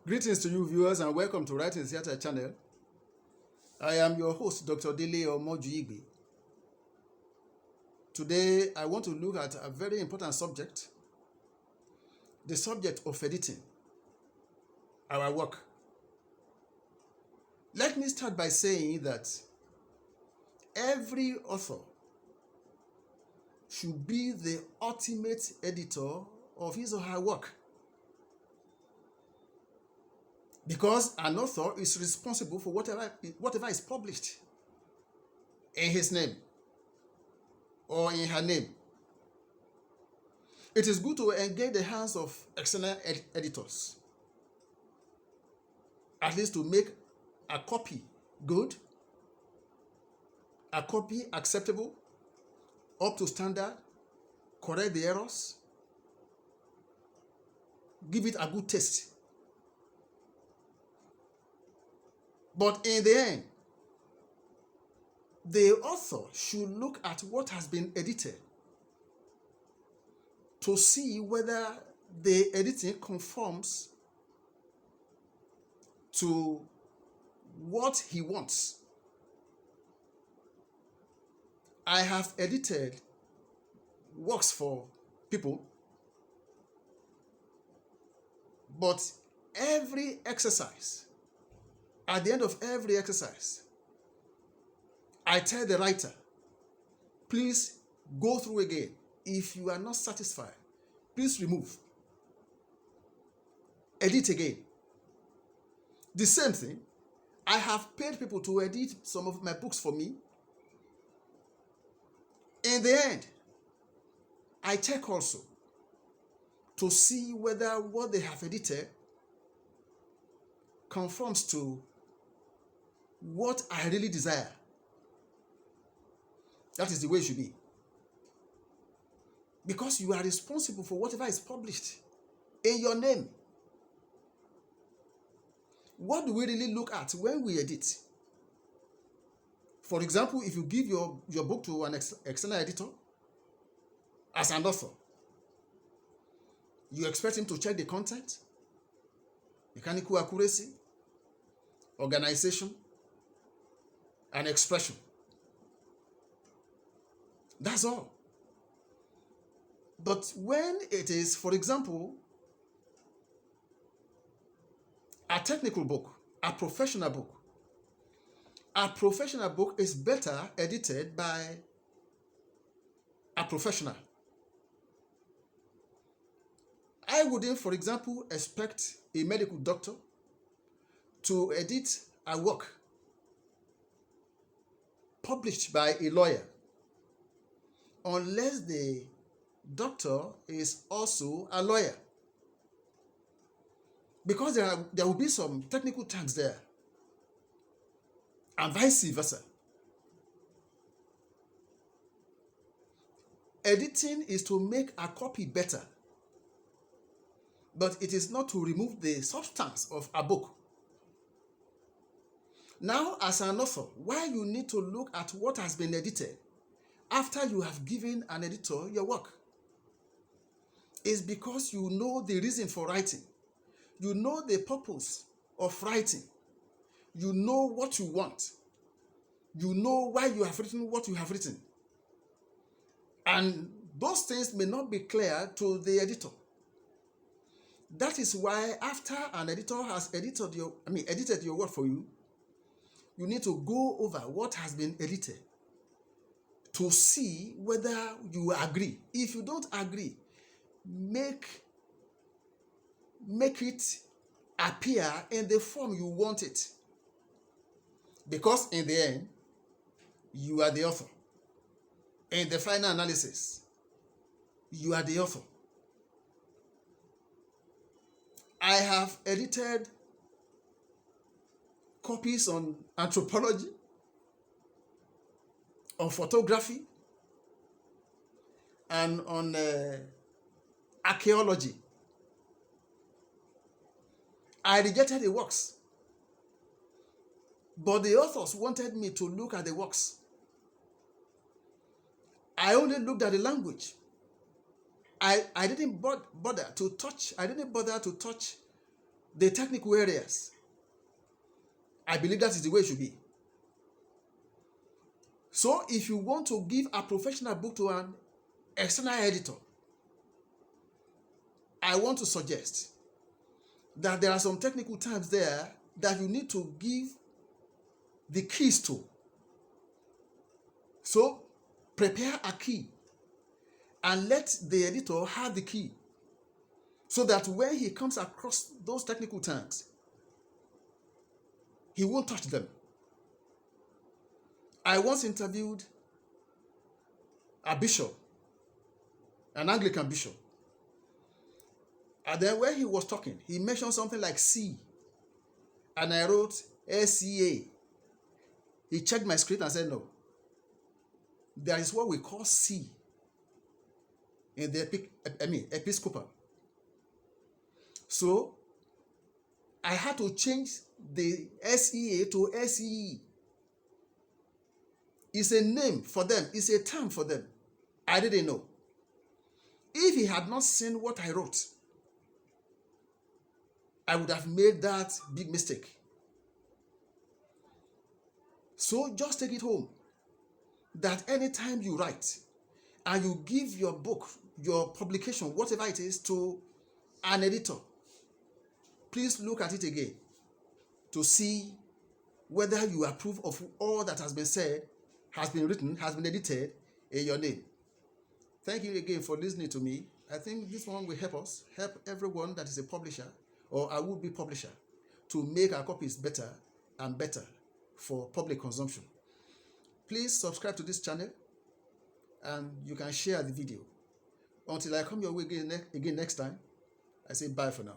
Greetings to you viewers and welcome to Writing Theatre channel. I am your host Dr. Dele Omojuigbe. Today I want to look at a very important subject, the subject of editing our work. Let me start by saying that every author should be the ultimate editor of his or her work, because an author is responsible for whatever is published in his name or in her name. It is good to engage the hands of external editors, at least to make a copy good, a copy acceptable, up to standard, correct the errors, give it a good taste. But in the end, the author should look at what has been edited to see whether the editing conforms to what he wants. I have edited works for people, but every exercise, at the end of every exercise, I tell the writer, please go through again. If you are not satisfied, please remove. Edit again. The same thing, I have paid people to edit some of my books for me. In the end, I check also to see whether what they have edited conforms to what I really desire. That is the way it should be. Because you are responsible for whatever is published in your name. What do we really look at when we edit? For example, if you give your book to an external editor, as an author, you expect him to check the content, mechanical accuracy, organization, and expression. That's all. But when it is, for example, a technical book, a professional book is better edited by a professional. I wouldn't, for example, expect a medical doctor to edit a work published by a lawyer unless the doctor is also a lawyer, because there will be some technical terms there, and vice versa. Editing is to make a copy better, but it is not to remove the substance of a book. Now, as an author, why you need to look at what has been edited after you have given an editor your work is because you know the reason for writing. You know the purpose of writing. You know what you want. You know why you have written what you have written. And those things may not be clear to the editor. That is why after an editor has edited your work for you, you need to go over what has been edited to see whether you agree. If you don't agree, make it appear in the form you want it. Because in the end, you are the author. In the final analysis, you are the author. I have edited copies on anthropology, on photography, and on archaeology. I rejected the works, but the authors wanted me to look at the works. I only looked at the language. I didn't bother to touch the technical areas. I believe that is the way it should be. So if you want to give a professional book to an external editor, I want to suggest that there are some technical terms there that you need to give the keys to. So prepare a key and let the editor have the key, so that when he comes across those technical terms, he won't touch them. I once interviewed a bishop, an Anglican bishop. And then when he was talking, he mentioned something like C. And I wrote SCA. He checked my script and said, no. There is what we call C in the Episcopal. So I had to change the SEA to SEE. It's a name for them. It's a term for them. I didn't know. If he had not seen what I wrote, I would have made that big mistake. So just take it home that anytime you write and you give your book, your publication, whatever it is, to an editor, please look at it again to see whether you approve of all that has been said, has been written, has been edited in your name. Thank you again for listening to me. I think this one will help us, help everyone that is a publisher or a would-be publisher to make our copies better and better for public consumption. Please subscribe to this channel and you can share the video. Until I come your way again next time, I say bye for now.